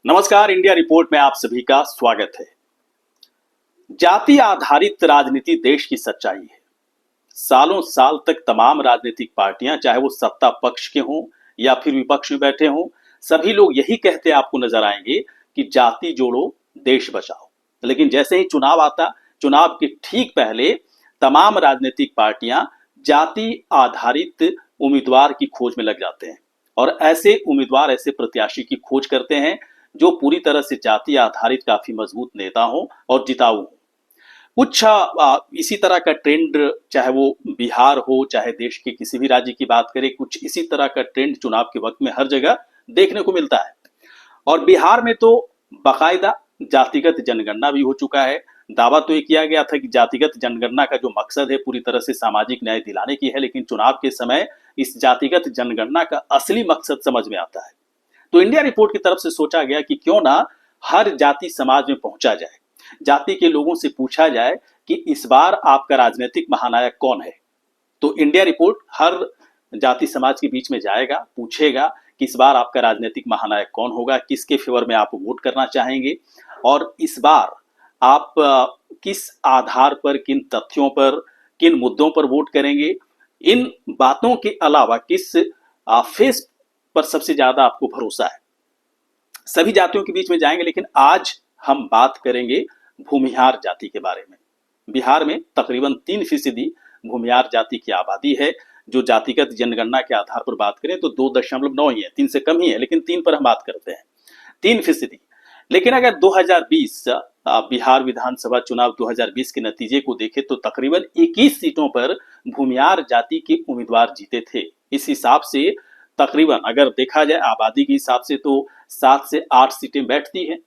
नमस्कार, India report में आप सभी का स्वागत है। जाति आधारित राजनीति देश की सच्चाई है। सालों साल तक तमाम राजनीतिक पार्टियां, चाहे वो सत्ता पक्ष के हों या फिर विपक्ष में बैठे हों, सभी लोग यही कहते आपको नजर आएंगे कि जाति जोड़ो, देश बचाओ। लेकिन जैसे ही चुनाव आता, चुनाव के ठीक पहले तमाम राजनीतिक पार्टियां जाति आधारित उम्मीदवार की खोज में लग जाते हैं और ऐसे उम्मीदवार, ऐसे प्रत्याशी की खोज करते हैं जो पूरी तरह से जाति आधारित काफी मजबूत नेता हो और जिताऊ हो। कुछ इसी तरह का ट्रेंड, चाहे वो बिहार हो चाहे देश के किसी भी राज्य की बात करें, कुछ इसी तरह का ट्रेंड चुनाव के वक्त में हर जगह देखने को मिलता है। और बिहार में तो बाकायदा जातिगत जनगणना भी हो चुका है। दावा तो ये किया गया था कि जातिगत जनगणना का जो मकसद है पूरी तरह से सामाजिक न्याय दिलाने की है, लेकिन चुनाव के समय इस जातिगत जनगणना का असली मकसद समझ में आता है। तो इंडिया रिपोर्ट की तरफ से सोचा गया कि क्यों ना हर जाति समाज में पहुंचा जाए, जाति के लोगों से पूछा जाए कि इस बार आपका राजनीतिक महानायक कौन है। तो इंडिया रिपोर्ट हर जाति समाज के बीच में जाएगा, पूछेगा कि इस बार आपका राजनीतिक महानायक कौन होगा, किसके फेवर में आप वोट करना चाहेंगे और इस बार आप किस आधार पर, किन तथ्यों पर, किन मुद्दों पर वोट करेंगे। इन बातों के अलावा किस फेस पर सबसे ज्यादा आपको भरोसा है, सभी जातियों के बीच में जाएंगे। लेकिन आज हम बात करेंगे भूमिहार जाति के बारे में। बिहार में तकरीबन 3% भूमिहार जाति की आबादी है। जो जातिगत जनगणना के आधार पर बात करें तो 2.9 ही है, 3 से कम ही है, लेकिन 3 पर हम बात करते हैं, 3%। लेकिन अगर 2020 बिहार विधानसभा चुनाव 2020 के नतीजे को देखें तो तकरीबन 21 सीटों पर भूमिहार जाति के उम्मीदवार जीते थे। इस हिसाब से तकरीबन अगर देखा जाए आबादी के हिसाब से तो 7 से 8 सीटें बैठती हैं,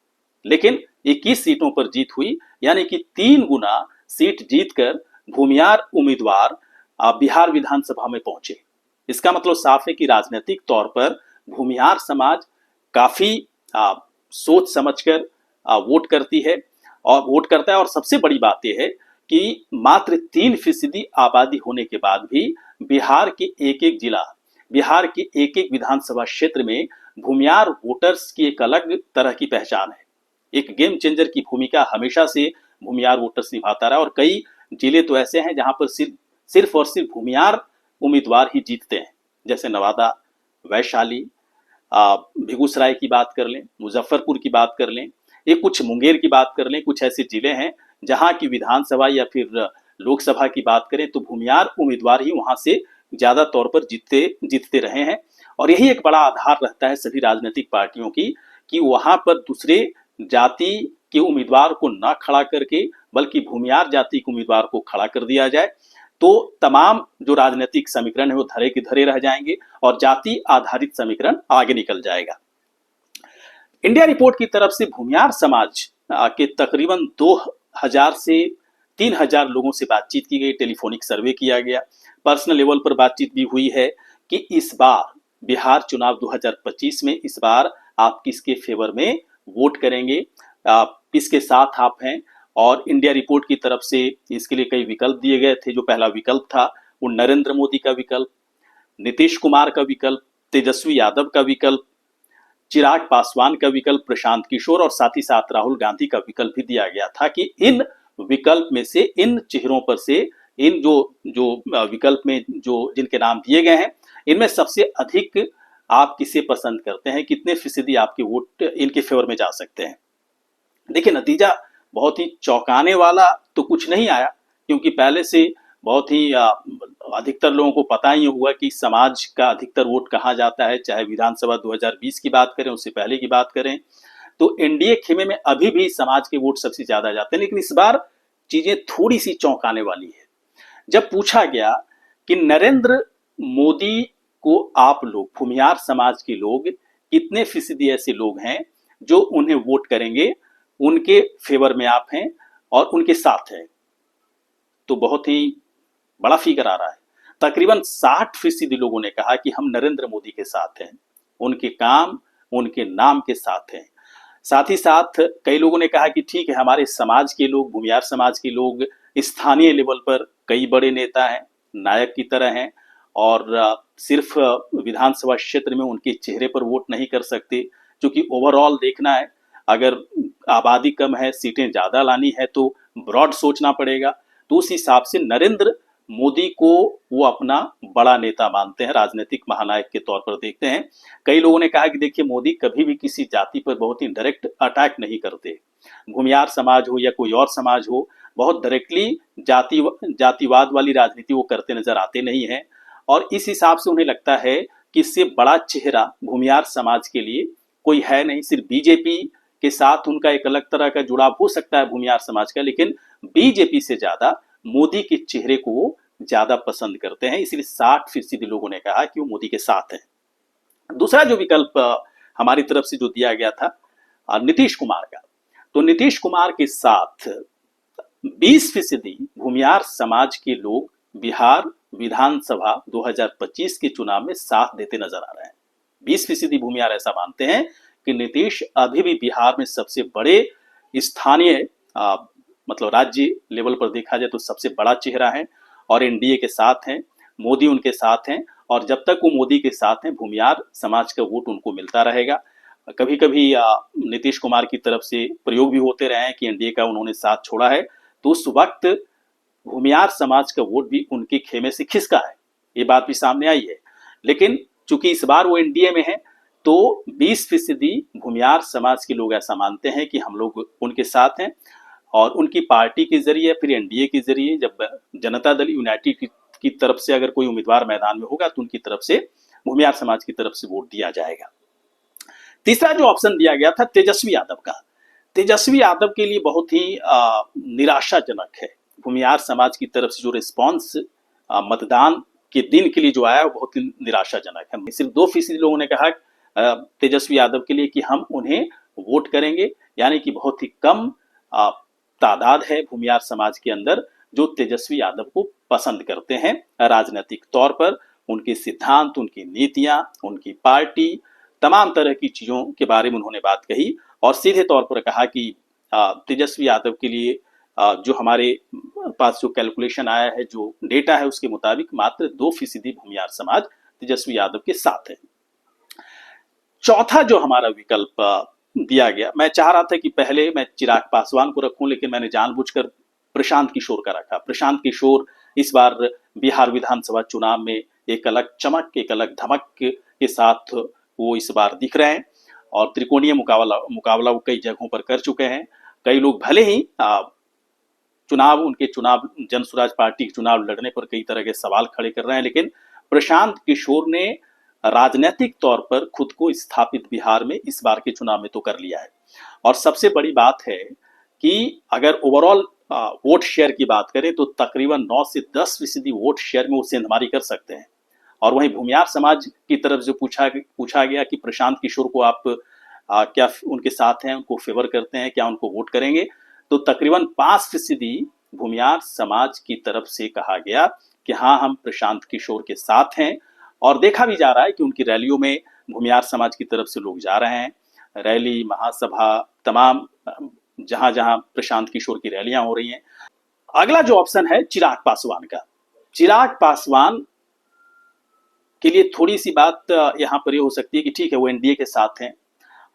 लेकिन 21 सीटों पर जीत हुई, यानी कि 3 गुना सीट जीतकर भूमिहार उम्मीदवार बिहार विधानसभा में पहुंचे। इसका मतलब साफ है कि राजनीतिक तौर पर भूमिहार समाज काफी सोच समझकर वोट करती है और वोट करता है। और सबसे बड़ी बात यह है कि मात्र 3% आबादी होने के बाद भी बिहार के एक एक जिला, बिहार के एक एक विधानसभा क्षेत्र में भूमिहार वोटर्स की एक अलग तरह की पहचान है। एक गेम चेंजर की भूमिका हमेशा से भूमिहार वोटर्स निभाता रहा और कई जिले तो ऐसे हैं जहां पर सिर्फ और सिर्फ भूमिहार उम्मीदवार ही जीतते हैं, जैसे नवादा, वैशाली, बेगूसराय की बात कर लें, मुजफ्फरपुर की बात कर लें, ये कुछ मुंगेर की बात कर लें। कुछ ऐसे जिले हैं जहां की विधानसभा या फिर लोकसभा की बात करें तो भूमिहार उम्मीदवार ही वहां से ज्यादा तौर पर जीतते रहे हैं। और यही एक बड़ा आधार रहता है सभी राजनीतिक पार्टियों की कि वहां पर दूसरे जाति के उम्मीदवार को न खड़ा करके बल्कि भूमिहार जाति के उम्मीदवार को खड़ा कर दिया जाए, तो तमाम जो राजनीतिक समीकरण है वो धरे के धरे रह जाएंगे और जाति आधारित समीकरण आगे निकल जाएगा। इंडिया रिपोर्ट की तरफ से भूमिहार समाज के तकरीबन 2000 से 3000 लोगों से बातचीत की गई, टेलीफोनिक सर्वे किया गया, पर्सनल लेवल पर बातचीत भी हुई है कि इस बार बिहार चुनाव 2025 में इस बार आप किसके फेवर में वोट करेंगे, किसके साथ आप हैं। और इंडिया रिपोर्ट की तरफ से इसके लिए कई विकल्प दिए गए थे। जो पहला विकल्प था वो नरेंद्र मोदी का विकल्प, नीतीश कुमार का विकल्प, तेजस्वी यादव का विकल्प, चिराग पासवान का विकल्प, प्रशांत किशोर और साथ ही साथ राहुल गांधी का विकल्प भी दिया गया था कि इन विकल्प में से, इन चेहरों पर से, इन जो जो विकल्प में जो जिनके नाम दिए गए हैं, इनमें सबसे अधिक आप किसे पसंद करते हैं, कितने फीसदी आपके वोट इनके फेवर में जा सकते हैं। देखिए, नतीजा बहुत ही चौंकाने वाला तो कुछ नहीं आया, क्योंकि पहले से बहुत ही अधिकतर लोगों को पता ही हुआ कि समाज का अधिकतर वोट कहाँ जाता है। चाहे विधानसभा 2020 की बात करें, उससे पहले की बात करें, तो एनडीए खेमे में अभी भी समाज के वोट सबसे ज्यादा जाते हैं। लेकिन इस बार चीजें थोड़ी सी चौंकाने वाली है। जब पूछा गया कि नरेंद्र मोदी को आप लोग, भूमिहार समाज के लोग, कितने फीसदी ऐसे लोग हैं जो उन्हें वोट करेंगे, उनके फेवर में आप हैं और उनके साथ हैं, तो बहुत ही बड़ा फिगर आ रहा है। तकरीबन 60% लोगों ने कहा कि हम नरेंद्र मोदी के साथ हैं, उनके काम, उनके नाम के साथ हैं। साथ ही साथ कई लोगों ने कहा कि ठीक है, हमारे समाज के लोग, भूमिहार समाज के लोग स्थानीय लेवल पर कई बड़े नेता हैं, नायक की तरह हैं और सिर्फ विधानसभा क्षेत्र में उनके चेहरे पर वोट नहीं कर सकते। क्योंकि ओवरऑल देखना है, अगर आबादी कम है, सीटें ज़्यादा लानी है तो ब्रॉड सोचना पड़ेगा। तो उस हिसाब से नरेंद्र मोदी को वो अपना बड़ा नेता मानते हैं, राजनीतिक महानायक के तौर पर देखते हैं। कई लोगों ने कहा कि देखिए मोदी कभी भी किसी जाति पर बहुत ही डायरेक्ट अटैक नहीं करते, भूमियार समाज हो या कोई और समाज हो, बहुत डायरेक्टली जातिवाद वाली राजनीति वो करते नजर आते नहीं हैं। और इस हिसाब से उन्हें लगता है कि इससे बड़ा चेहरा भूमियार समाज के लिए कोई है नहीं। सिर्फ बीजेपी के साथ उनका एक अलग तरह का जुड़ाव हो सकता है भूमियार समाज का, लेकिन बीजेपी से ज्यादा मोदी के चेहरे को वो ज्यादा पसंद करते हैं, इसलिए 60% लोगों ने कहा कि वो मोदी के साथ है। दूसरा जो विकल्प हमारी तरफ से जो दिया गया था नीतीश कुमार का, तो नीतीश कुमार के साथ 20% भूमियार समाज के लोग बिहार विधानसभा 2025 के चुनाव में साथ देते नजर आ रहे हैं। 20% भूमियार ऐसा मानते हैं कि नीतीश अभी भी बिहार में सबसे बड़े स्थानीय मतलब राज्य लेवल पर देखा जाए तो सबसे बड़ा चेहरा है और एनडीए के साथ हैं, मोदी उनके साथ हैं, और जब तक वो मोदी के साथ हैं भूमियार समाज का वोट उनको मिलता रहेगा। कभी कभी नीतीश कुमार की तरफ से प्रयोग भी होते रहे हैं कि एनडीए का उन्होंने साथ छोड़ा है, तो उस वक्त भूमियार समाज का वोट भी उनके खेमे से खिसका है, ये बात भी सामने आई है। लेकिन चूंकि इस बार वो एनडीए में है तो 20% भूमियार समाज के लोग ऐसा मानते हैं कि हम लोग उनके साथ हैं, और उनकी पार्टी के जरिए फिर एनडीए के जरिए जब जनता दल यूनाइटेड की तरफ से अगर कोई उम्मीदवार मैदान में होगा तो उनकी तरफ से भूमियार समाज की तरफ से वोट दिया जाएगा। तीसरा जो ऑप्शन दिया गया था तेजस्वी यादव का, तेजस्वी यादव के लिए बहुत ही निराशाजनक है। भूमियार समाज की तरफ से जो रिस्पॉन्स मतदान के दिन के लिए जो आया वो बहुत ही निराशाजनक है। सिर्फ 2% लोगों ने कहा तेजस्वी यादव के लिए कि हम उन्हें वोट करेंगे, यानी कि बहुत ही कम तादाद है भूमियार समाज के अंदर जो तेजस्वी यादव को पसंद करते हैं राजनीतिक तौर पर। उनके सिद्धांत, उनकी नीतियां, उनकी पार्टी, तमाम तरह की चीजों के बारे में उन्होंने बात कही और सीधे तौर पर कहा कि तेजस्वी यादव के लिए जो हमारे पास जो कैलकुलेशन आया है, जो डेटा है, उसके मुताबिक मात्र 2% भूमियार समाज तेजस्वी यादव के साथ है। चौथा जो हमारा विकल्प दिया गया, मैं चाह रहा था कि पहले मैं चिराग पासवान को रखूं, लेकिन मैंने जानबूझकर प्रशांत किशोर का रखा। प्रशांत किशोर इस बार बिहार विधानसभा चुनाव में एक अलग चमक, एक अलग धमक के साथ वो इस बार दिख रहे हैं और त्रिकोणीय मुकाबला वो कई जगहों पर कर चुके हैं। कई लोग भले ही उनके चुनाव जन स्वराज पार्टी के चुनाव लड़ने पर कई तरह के सवाल खड़े कर रहे हैं, लेकिन प्रशांत किशोर ने राजनीतिक तौर पर खुद को स्थापित बिहार में इस बार के चुनाव में तो कर लिया है। और सबसे बड़ी बात है कि अगर ओवरऑल वोट शेयर की बात करें तो तकरीबन 9 से 10% वोट शेयर में वो सेंधमारी कर सकते हैं। और वहीं भूमियार समाज की तरफ जो पूछा गया कि प्रशांत किशोर को आप क्या उनके साथ हैं, उनको फेवर करते हैं, क्या उनको वोट करेंगे, तो तकरीबन 5% भूमियार समाज की तरफ से कहा गया कि हाँ, हम प्रशांत किशोर के साथ हैं। और देखा भी जा रहा है कि उनकी रैलियों में भूमियार समाज की तरफ से लोग जा रहे हैं। रैली, महासभा, तमाम जहां जहां प्रशांत किशोर की रैलियां हो रही हैं। अगला जो ऑप्शन है चिराग पासवान का, चिराग पासवान के लिए थोड़ी सी बात यहां पर ये हो सकती है कि ठीक है, वो एनडीए के साथ हैं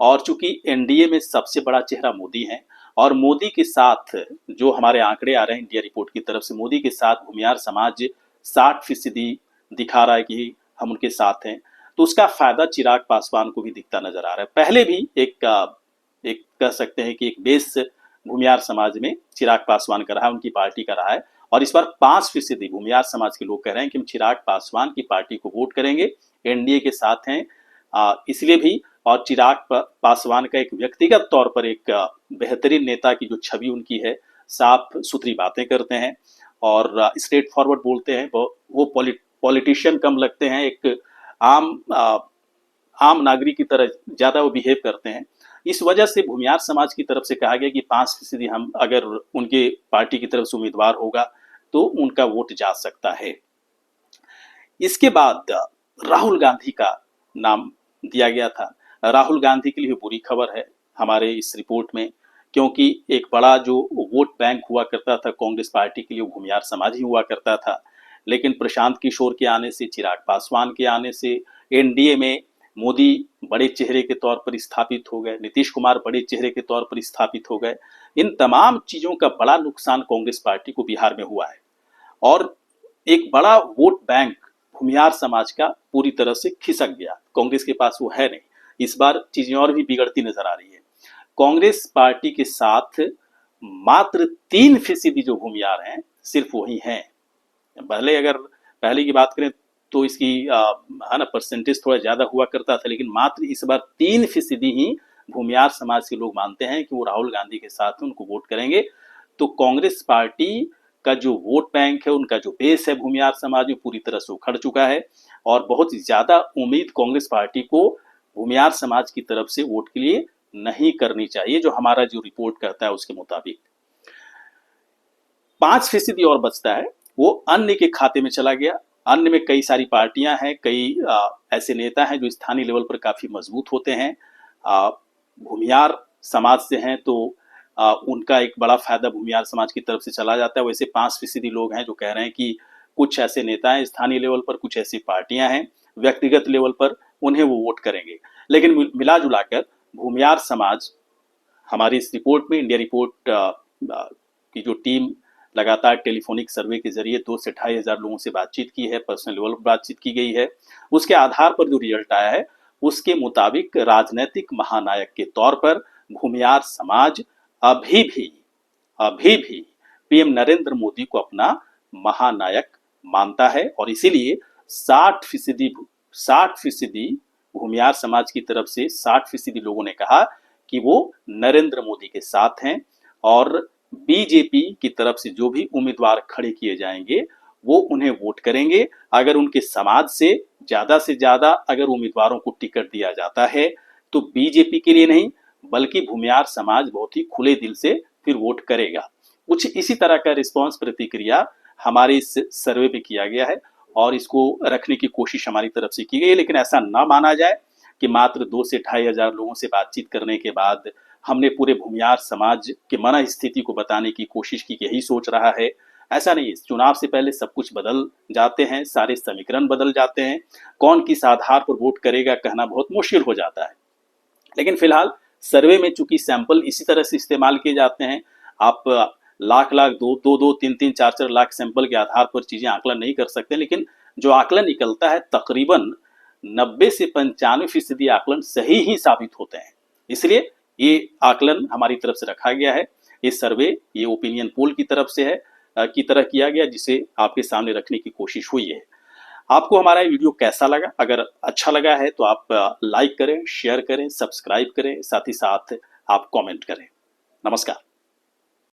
और चूंकि एनडीए में सबसे बड़ा चेहरा मोदी है और मोदी के साथ जो हमारे आंकड़े आ रहे हैं इंडिया रिपोर्ट की तरफ से, मोदी के साथ भूमियार समाज 60% दिखा रहा है कि हम उनके साथ हैं, तो उसका फायदा चिराग पासवान को भी दिखता नजर आ रहा है। पहले भी एक कह सकते हैं कि एक बेस भूमियार समाज में चिराग पासवान का रहा है, उनकी पार्टी का रहा है, और इस बार 5% भूमियार समाज के लोग कह रहे हैं कि हम चिराग पासवान की पार्टी को वोट करेंगे, एनडीए के साथ हैं इसलिए भी। और चिराग पासवान का एक व्यक्तिगत तौर पर एक बेहतरीन नेता की जो छवि उनकी है, साफ सुथरी बातें करते हैं और स्ट्रेट फॉरवर्ड बोलते हैं, वो पॉलिटिशियन कम लगते हैं, एक आम नागरिक की तरह ज्यादा वो बिहेव करते हैं। इस वजह से भूमियार समाज की तरफ से कहा गया कि 5% हम अगर उनके पार्टी की तरफ से उम्मीदवार होगा तो उनका वोट जा सकता है। इसके बाद राहुल गांधी का नाम दिया गया था। राहुल गांधी के लिए बुरी खबर है हमारे इस रिपोर्ट में, क्योंकि एक बड़ा जो वोट बैंक हुआ करता था कांग्रेस पार्टी के लिए वो भूमियार समाज ही हुआ करता था, लेकिन प्रशांत किशोर के आने से, चिराग पासवान के आने से, एनडीए में मोदी बड़े चेहरे के तौर पर स्थापित हो गए, नीतीश कुमार बड़े चेहरे के तौर पर स्थापित हो गए। इन तमाम चीजों का बड़ा नुकसान कांग्रेस पार्टी को बिहार में हुआ है और एक बड़ा वोट बैंक भूमियार समाज का पूरी तरह से खिसक गया। कांग्रेस के पास वो है नहीं। इस बार चीजें और भी बिगड़ती नजर आ रही है। कांग्रेस पार्टी के साथ मात्र 3% जो भूमियार हैं सिर्फ वही हैं। पहले की बात करें तो इसकी है ना परसेंटेज थोड़ा ज्यादा हुआ करता था, लेकिन मात्र इस बार 3% ही भूमियार समाज के लोग मानते हैं कि वो राहुल गांधी के साथ उनको वोट करेंगे। तो कांग्रेस पार्टी का जो वोट बैंक है, उनका जो बेस है भूमियार समाज में, पूरी तरह से उखड़ चुका है और बहुत ज्यादा उम्मीद कांग्रेस पार्टी को भूमियार समाज की तरफ से वोट के लिए नहीं करनी चाहिए। जो हमारा जो रिपोर्ट कहता है उसके मुताबिक 5% और बचता है, वो अन्य के खाते में चला गया। अन्य में कई सारी पार्टियां हैं, कई ऐसे नेता हैं जो स्थानीय लेवल पर काफी मजबूत होते हैं, भूमियार समाज से हैं, तो उनका एक बड़ा फायदा भूमियार समाज की तरफ से चला जाता है। वैसे 5% लोग हैं जो कह रहे हैं कि कुछ ऐसे नेता हैं स्थानीय लेवल पर, कुछ ऐसी पार्टियां हैं व्यक्तिगत लेवल पर, उन्हें वो वोट करेंगे। लेकिन मिला जुलाकर भूमियार समाज, हमारी इस रिपोर्ट में इंडिया रिपोर्ट की जो टीम लगातार टेलीफोनिक सर्वे के जरिए 2 से 2,500 लोगों से बातचीत की है, पर्सनल लेवल पर बातचीत की गई है, उसके आधार पर जो रिजल्ट आया है उसके मुताबिक राजनीतिक महानायक के तौर पर भूमियार समाज अभी भी पीएम नरेंद्र मोदी को अपना महानायक मानता है और इसीलिए 60% भूमियार समाज की तरफ से 60% लोगों ने कहा कि वो नरेंद्र मोदी के साथ हैं और बीजेपी की तरफ से जो भी उम्मीदवार खड़े किए जाएंगे वो उन्हें वोट करेंगे। अगर उनके समाज से ज्यादा अगर उम्मीदवारों को टिकट दिया जाता है तो बीजेपी के लिए नहीं बल्कि भूमियार समाज बहुत ही खुले दिल से फिर वोट करेगा। कुछ इसी तरह का रिस्पांस, प्रतिक्रिया हमारे इस सर्वे में किया गया है और इसको रखने की कोशिश हमारी तरफ से की गई है। लेकिन ऐसा ना माना जाए कि मात्र 2 से 2,500 लोगों से बातचीत करने के बाद हमने पूरे भूमियार समाज के मन स्थिति को बताने की कोशिश की, यही सोच रहा है। ऐसा नहीं है। चुनाव से पहले सब कुछ बदल जाते हैं, सारे समीकरण बदल जाते हैं, कौन किस आधार पर वोट करेगा कहना बहुत मुश्किल हो जाता है। लेकिन फिलहाल सर्वे में चूंकि सैंपल इसी तरह से इस्तेमाल किए जाते हैं, आप लाख दो 3-4 लाख सैंपल के आधार पर चीजें आकलन नहीं कर सकते, लेकिन जो आकलन निकलता है तकरीबन 90 से 95% आकलन सही ही साबित होते हैं। इसलिए ये आकलन हमारी तरफ से रखा गया है। ये सर्वे ये ओपिनियन पोल की तरफ से है की तरह किया गया, जिसे आपके सामने रखने की कोशिश हुई है। आपको हमारा ये वीडियो कैसा लगा? अगर अच्छा लगा है तो आप लाइक करें, शेयर करें, सब्सक्राइब करें, साथ ही साथ आप कमेंट करें। नमस्कार।